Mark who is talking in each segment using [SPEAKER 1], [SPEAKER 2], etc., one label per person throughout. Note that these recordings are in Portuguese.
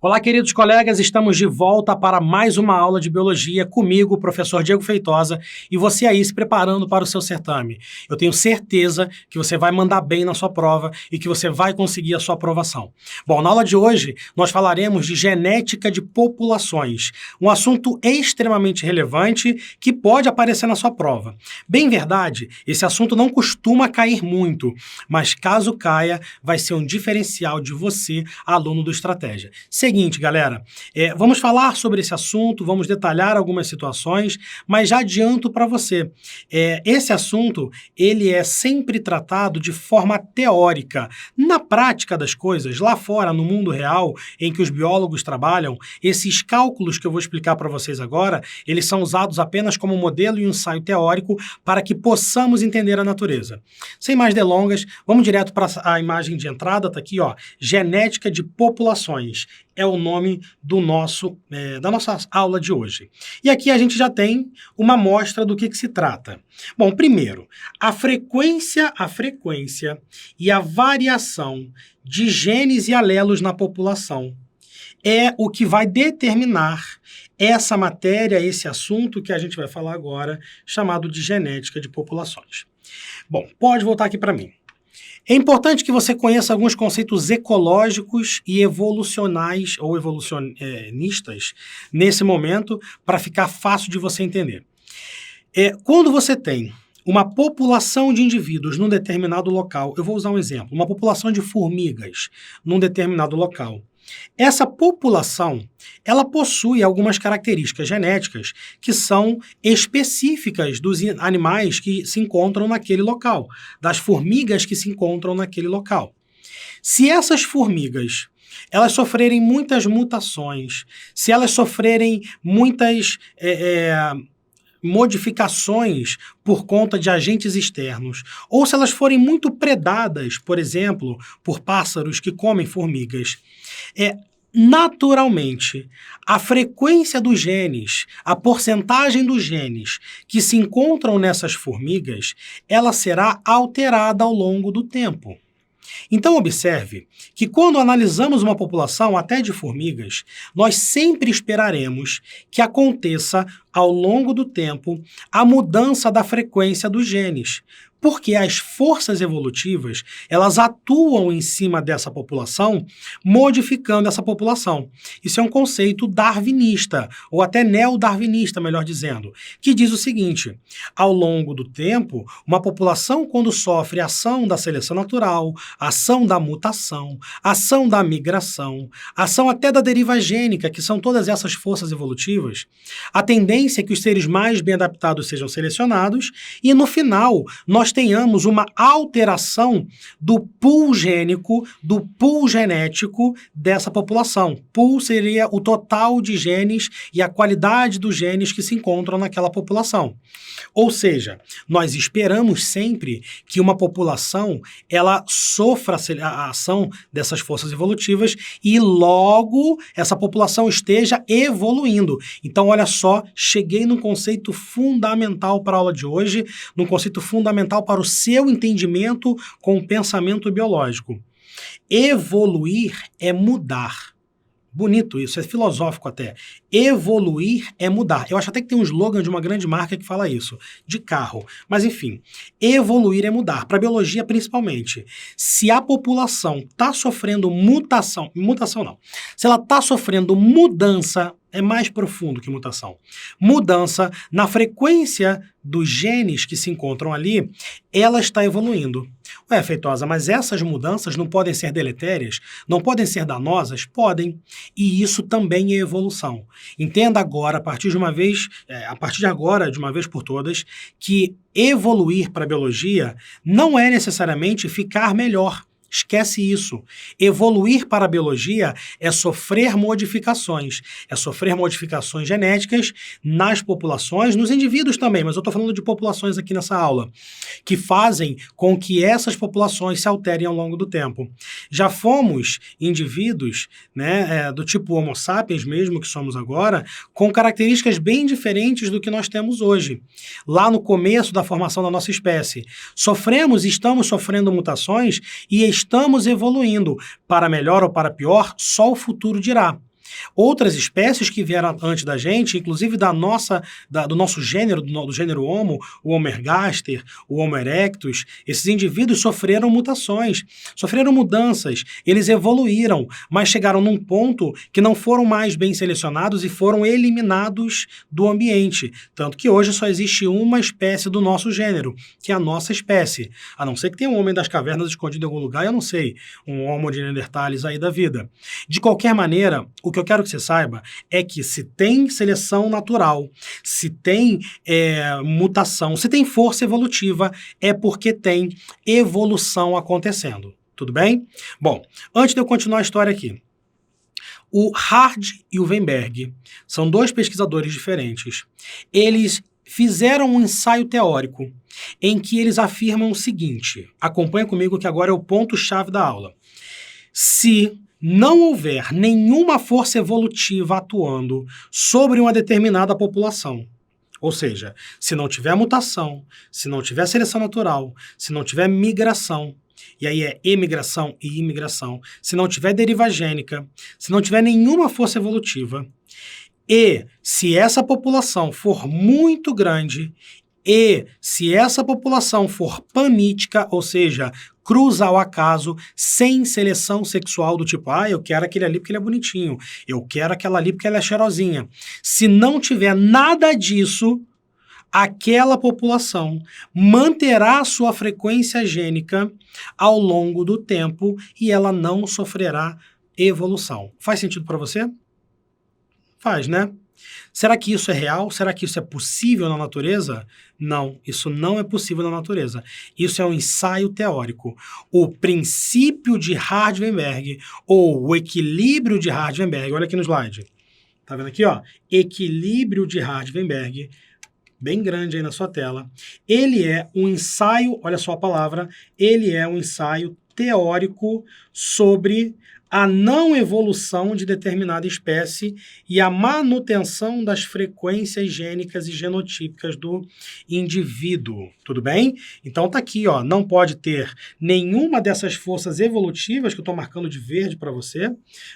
[SPEAKER 1] Olá, queridos colegas, estamos de volta para mais uma aula de biologia comigo, o professor Diego Feitosa, e você aí se preparando para o seu certame. Eu tenho certeza que você vai mandar bem na sua prova e que você vai conseguir a sua aprovação. Bom, na aula de hoje nós falaremos de genética de populações, um assunto extremamente relevante que pode aparecer na sua prova. Bem verdade, esse assunto não costuma cair muito, mas caso caia, vai ser um diferencial de você, aluno do Estratégia. Seguinte, galera, vamos falar sobre esse assunto, vamos detalhar algumas situações, mas já adianto para você, esse assunto, ele é sempre tratado de forma teórica. Na prática das coisas, lá fora, no mundo real, em que os biólogos trabalham, esses cálculos que eu vou explicar para vocês agora, eles são usados apenas como modelo e ensaio teórico para que possamos entender a natureza. Sem mais delongas, vamos direto para a imagem de entrada, tá aqui, ó, genética de populações. É o nome do da nossa aula de hoje. E aqui a gente já tem uma amostra do que se trata. Bom, primeiro, a frequência e a variação de genes e alelos na população é o que vai determinar essa matéria, esse assunto que a gente vai falar agora, chamado de genética de populações. Bom, pode voltar aqui para mim. É importante que você conheça alguns conceitos ecológicos e evolucionais ou evolucionistas nesse momento para ficar fácil de você entender. Quando você tem uma população de indivíduos num determinado local, eu vou usar um exemplo, uma população de formigas num determinado local. Essa população, ela possui algumas características genéticas que são específicas dos animais que se encontram naquele local, das formigas que se encontram naquele local. Se essas formigas, elas sofrerem muitas mutações, se elas sofrerem muitas modificações por conta de agentes externos, ou se elas forem muito predadas, por exemplo, por pássaros que comem formigas, naturalmente, a frequência dos genes, a porcentagem dos genes que se encontram nessas formigas, ela será alterada ao longo do tempo. Então, observe que quando analisamos uma população até de formigas, nós sempre esperaremos que aconteça ao longo do tempo a mudança da frequência dos genes, porque as forças evolutivas, elas atuam em cima dessa população, modificando essa população. Isso é um conceito darwinista, ou até neodarwinista, melhor dizendo, que diz o seguinte: ao longo do tempo, uma população, quando sofre ação da seleção natural, ação da mutação, ação da migração, ação até da deriva gênica, que são todas essas forças evolutivas, a tendência é que os seres mais bem adaptados sejam selecionados e, no final, nós tenhamos uma alteração do pool gênico, do pool genético dessa população. Pool seria o total de genes e a qualidade dos genes que se encontram naquela população. Ou seja, nós esperamos sempre que uma população ela sofra a ação dessas forças evolutivas e logo essa população esteja evoluindo. Então, olha só, cheguei num conceito fundamental para a aula de hoje, num conceito fundamental para o seu entendimento com o pensamento biológico. Evoluir é mudar. Bonito isso, é filosófico até. Evoluir é mudar. Eu acho até que tem um slogan de uma grande marca que fala isso, de carro. Mas enfim, evoluir é mudar. Para a biologia principalmente. Se a população está sofrendo mutação não. Se ela está sofrendo mudança, é mais profundo que mutação. Mudança na frequência dos genes que se encontram ali, ela está evoluindo. Ué, Feitosa, mas essas mudanças não podem ser deletérias? Não podem ser danosas? Podem. E isso também é evolução. Entenda agora, a partir de agora, de uma vez por todas, que evoluir para a biologia não é necessariamente ficar melhor. Esquece isso. Evoluir para a biologia é sofrer modificações. É sofrer modificações genéticas nas populações, nos indivíduos também, mas eu estou falando de populações aqui nessa aula, que fazem com que essas populações se alterem ao longo do tempo. Já fomos indivíduos, do tipo Homo sapiens mesmo, que somos agora, com características bem diferentes do que nós temos hoje. Lá no começo da formação da nossa espécie, estamos sofrendo mutações e estamos evoluindo. Para melhor ou para pior, só o futuro dirá. Outras espécies que vieram antes da gente, inclusive do nosso gênero, do gênero Homo, o Homo ergaster, o Homo erectus, esses indivíduos sofreram mutações, sofreram mudanças, eles evoluíram, mas chegaram num ponto que não foram mais bem selecionados e foram eliminados do ambiente. Tanto que hoje só existe uma espécie do nosso gênero, que é a nossa espécie. A não ser que tenha um homem das cavernas escondido em algum lugar, eu não sei, um Homo de Neanderthalis aí da vida. De qualquer maneira, o que eu quero que você saiba é que se tem seleção natural, se tem mutação, se tem força evolutiva, é porque tem evolução acontecendo. Tudo bem? Bom, antes de eu continuar a história aqui, o Hard e o Weinberg são dois pesquisadores diferentes. Eles fizeram um ensaio teórico em que eles afirmam o seguinte, acompanha comigo que agora é o ponto-chave da aula. Se não houver nenhuma força evolutiva atuando sobre uma determinada população, ou seja, se não tiver mutação, se não tiver seleção natural, se não tiver migração, e aí é emigração e imigração, se não tiver deriva gênica, se não tiver nenhuma força evolutiva, e se essa população for muito grande, e se essa população for panítica, ou seja, cruza ao acaso, sem seleção sexual do tipo, eu quero aquele ali porque ele é bonitinho, eu quero aquela ali porque ela é cheirosinha. Se não tiver nada disso, aquela população manterá a sua frequência gênica ao longo do tempo e ela não sofrerá evolução. Faz sentido para você? Faz, né? Será que isso é real? Será que isso é possível na natureza? Não, isso não é possível na natureza. Isso é um ensaio teórico. O princípio de Hardy-Weinberg, ou o equilíbrio de Hardy-Weinberg, olha aqui no slide. Tá vendo aqui, ó? Equilíbrio de Hardy-Weinberg, bem grande aí na sua tela. Ele é um ensaio, olha só a palavra, ele é um ensaio teórico sobre a não evolução de determinada espécie e a manutenção das frequências gênicas e genotípicas do indivíduo, tudo bem? Então tá aqui, ó, não pode ter nenhuma dessas forças evolutivas que eu estou marcando de verde para você,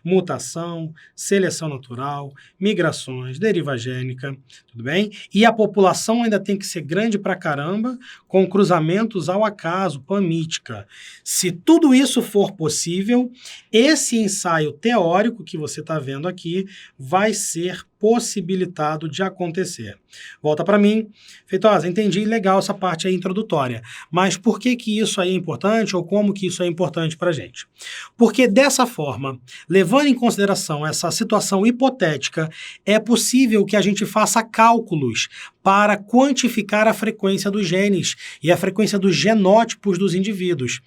[SPEAKER 1] mutação, seleção natural, migrações, deriva gênica, tudo bem? E a população ainda tem que ser grande pra caramba, com cruzamentos ao acaso, pamítica. Se tudo isso for possível, esse ensaio teórico que você está vendo aqui vai ser possibilitado de acontecer. Volta para mim. Feitosa, entendi, legal essa parte aí introdutória, mas por que que isso aí é importante ou como que isso é importante para a gente? Porque dessa forma, levando em consideração essa situação hipotética, é possível que a gente faça cálculos para quantificar a frequência dos genes e a frequência dos genótipos dos indivíduos.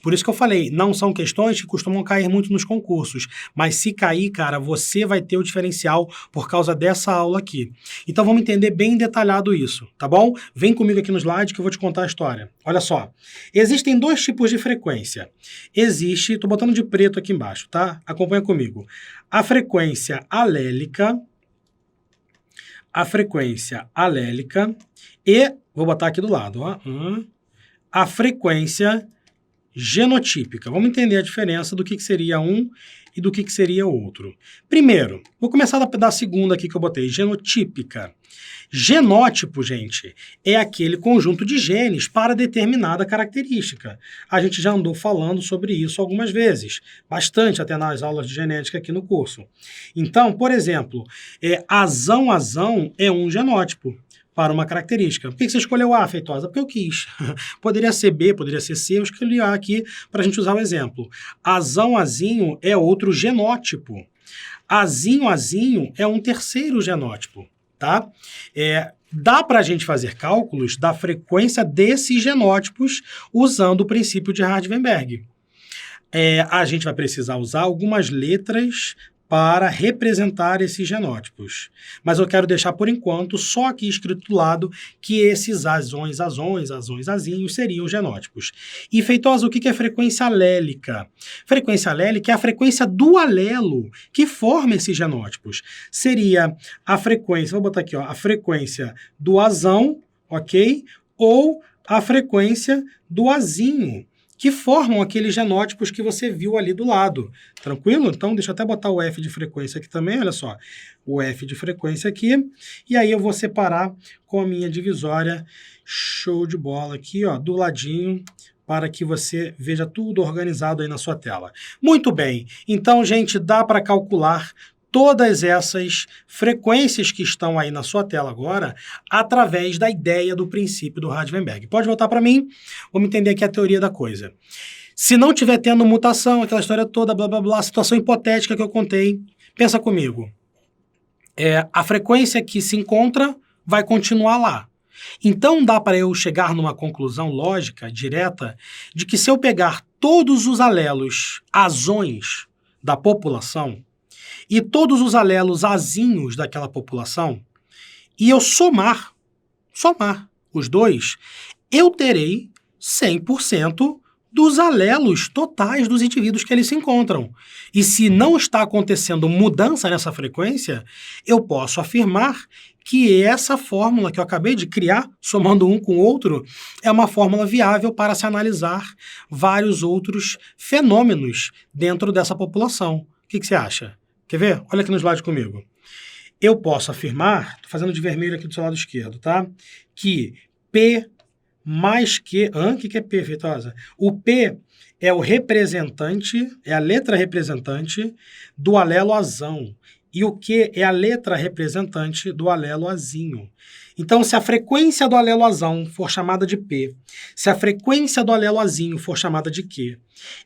[SPEAKER 1] Por isso que eu falei, não são questões que costumam cair muito nos concursos, mas se cair, cara, você vai ter o diferencial por causa dessa aula aqui. Então vamos entender bem detalhado isso, tá bom? Vem comigo aqui no slide que eu vou te contar a história. Olha só, existem dois tipos de frequência. Existe, tô botando de preto aqui embaixo, tá? Acompanha comigo. A frequência alélica e, vou botar aqui do lado, ó, a frequência genotípica. Vamos entender a diferença do que seria um e do que seria outro. Primeiro, vou começar da segunda aqui que eu botei, genotípica. Genótipo, gente, é aquele conjunto de genes para determinada característica. A gente já andou falando sobre isso algumas vezes, bastante até nas aulas de genética aqui no curso. Então, por exemplo, azão é um genótipo para uma característica. Por que você escolheu A, Feitosa? Porque eu quis. Poderia ser B, poderia ser C, eu escolhi A aqui para a gente usar o exemplo. Azinho é outro genótipo. Azinho é um terceiro genótipo, tá? Dá para a gente fazer cálculos da frequência desses genótipos usando o princípio de Hardy-Weinberg. A gente vai precisar usar algumas letras para representar esses genótipos. Mas eu quero deixar, por enquanto, só aqui escrito do lado que esses azinhos seriam genótipos. E, Feitosa, o que é frequência alélica? Frequência alélica é a frequência do alelo que forma esses genótipos. Seria a frequência, vou botar aqui, ó, a frequência do azão, ok? Ou a frequência do azinho, que formam aqueles genótipos que você viu ali do lado. Tranquilo? Então, deixa eu até botar o F de frequência aqui também, olha só. O F de frequência aqui, e aí eu vou separar com a minha divisória, show de bola aqui, ó, do ladinho, para que você veja tudo organizado aí na sua tela. Muito bem, então, gente, dá para calcular todas essas frequências que estão aí na sua tela agora através da ideia do princípio do Hardy-Weinberg. Pode voltar para mim, vamos entender aqui a teoria da coisa. Se não tiver tendo mutação, aquela história toda, blá, blá, blá, situação hipotética que eu contei, pensa comigo. A frequência que se encontra vai continuar lá. Então dá para eu chegar numa conclusão lógica, direta, de que se eu pegar todos os alelos azões da população e todos os alelos azinhos daquela população, e eu somar os dois, eu terei 100% dos alelos totais dos indivíduos que eles se encontram. E se não está acontecendo mudança nessa frequência, eu posso afirmar que essa fórmula que eu acabei de criar, somando um com o outro, é uma fórmula viável para se analisar vários outros fenômenos dentro dessa população. O que você acha? Quer ver? Olha aqui no slide comigo. Eu posso afirmar, estou fazendo de vermelho aqui do seu lado esquerdo, tá? Que P mais Q... O que é P, Feitosa? O P é o representante, é a letra representante do alelo azão. E o Q é a letra representante do alelo azinho. Então, se a frequência do alelo azão for chamada de P, se a frequência do alelo azinho for chamada de Q,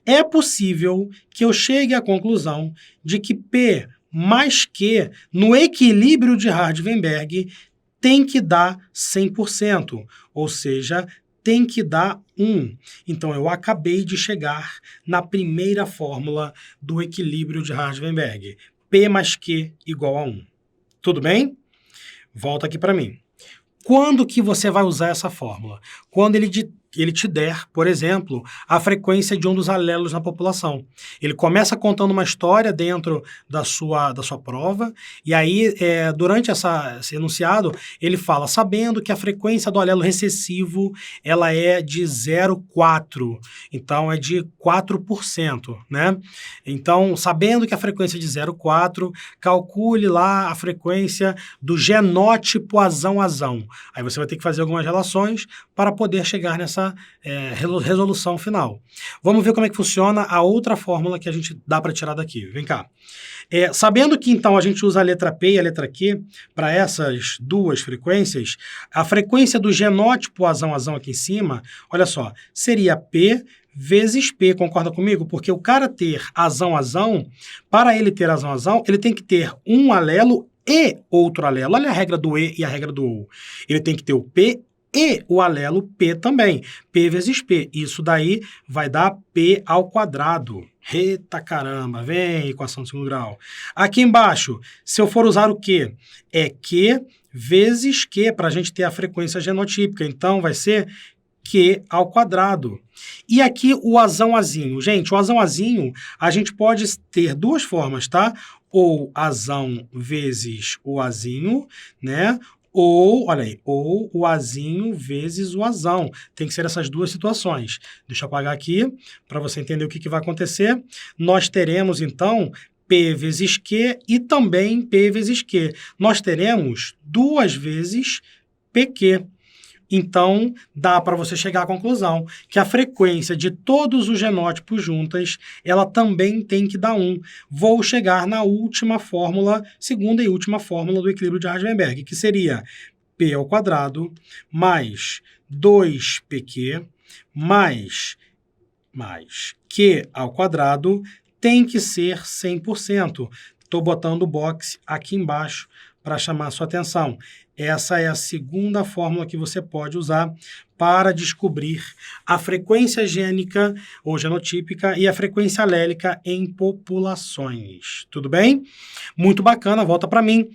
[SPEAKER 1] é possível que eu chegue à conclusão de que P mais Q, no equilíbrio de Hardy-Weinberg, tem que dar 100%, ou seja, tem que dar 1. Então, eu acabei de chegar na primeira fórmula do equilíbrio de Hardy-Weinberg. P mais Q igual a 1. Tudo bem? Volta aqui para mim. Quando que você vai usar essa fórmula? Quando ele te der, por exemplo, a frequência de um dos alelos na população. Ele começa contando uma história dentro da sua prova, e aí, durante esse enunciado, ele fala, sabendo que a frequência do alelo recessivo ela é de 0,4, então é de 4%, né? Então, sabendo que a frequência é de 0,4, calcule lá a frequência do genótipo azão-azão. Aí você vai ter que fazer algumas relações para poder chegar nessa resolução final. Vamos ver como é que funciona a outra fórmula que a gente dá para tirar daqui. Vem cá. Sabendo que, então, a gente usa a letra P e a letra Q para essas duas frequências, a frequência do genótipo azão-azão aqui em cima, olha só, seria P vezes P, concorda comigo? Porque o cara ter azão-azão, para ele ter azão-azão, ele tem que ter um alelo e outro alelo. Olha a regra do E e a regra do OU. Ele tem que ter o P e o alelo P também. P vezes P. Isso daí vai dar P ao quadrado. Eita caramba, vem equação de segundo grau. Aqui embaixo, se eu for usar o Q, é Q vezes Q, para a gente ter a frequência genotípica. Então, vai ser Q ao quadrado. E aqui o azão-azinho. Gente, o azão-azinho, a gente pode ter duas formas, tá? Ou azão vezes o azinho, né? Ou, olha aí, ou o azinho vezes o azão. Tem que ser essas duas situações. Deixa eu apagar aqui, para você entender o que vai acontecer. Nós teremos, então, P vezes Q e também P vezes Q. Nós teremos duas vezes PQ. Então, dá para você chegar à conclusão que a frequência de todos os genótipos juntas, ela também tem que dar 1. Vou chegar na última fórmula, segunda e última fórmula do equilíbrio de Hardy-Weinberg, que seria P ao quadrado mais 2PQ mais Q ao quadrado tem que ser 100%. Estou botando o box aqui embaixo para chamar a sua atenção. Essa é a segunda fórmula que você pode usar para descobrir a frequência gênica ou genotípica e a frequência alélica em populações. Tudo bem? Muito bacana, volta para mim.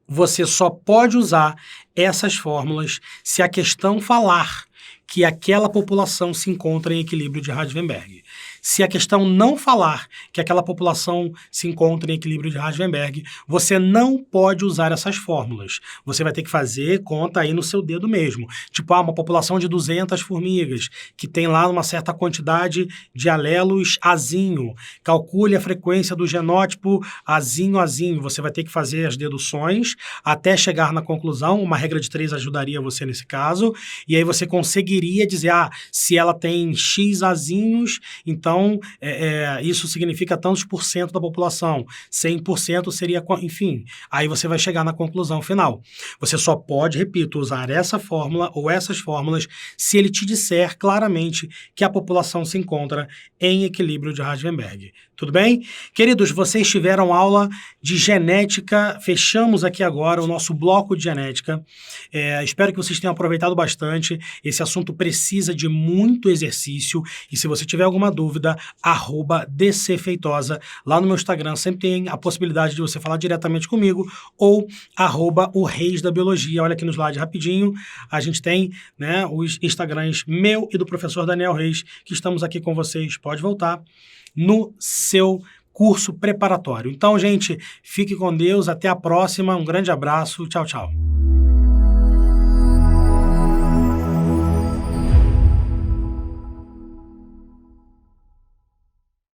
[SPEAKER 1] Você só pode usar essas fórmulas se a questão falar que aquela população se encontra em equilíbrio de Hardy-Weinberg. Se a questão não falar que aquela população se encontra em equilíbrio de Harshvenberg, você não pode usar essas fórmulas. Você vai ter que fazer conta aí no seu dedo mesmo. Tipo, uma população de 200 formigas, que tem lá uma certa quantidade de alelos azinho. Calcule a frequência do genótipo azinho. Você vai ter que fazer as deduções até chegar na conclusão. Uma regra de 3 ajudaria você nesse caso. E aí você conseguiria dizer, se ela tem X azinhos, então isso significa tantos por cento da população. 100% seria, enfim, aí você vai chegar na conclusão final. Você só pode, repito, usar essa fórmula ou essas fórmulas se ele te disser claramente que a população se encontra em equilíbrio de Harshvenberg. Tudo bem? Queridos, vocês tiveram aula de genética, fechamos aqui agora o nosso bloco de genética. Espero que vocês tenham aproveitado bastante. Esse assunto precisa de muito exercício e se você tiver alguma dúvida, @dcfeitosa. Lá no meu Instagram sempre tem a possibilidade de você falar diretamente comigo ou @o Reis da Biologia. Olha aqui no slide rapidinho, a gente tem, né, os Instagrams meu e do professor Daniel Reis, que estamos aqui com vocês. Pode voltar no seu curso preparatório. Então, gente, fique com Deus, até a próxima, um grande abraço, tchau, tchau.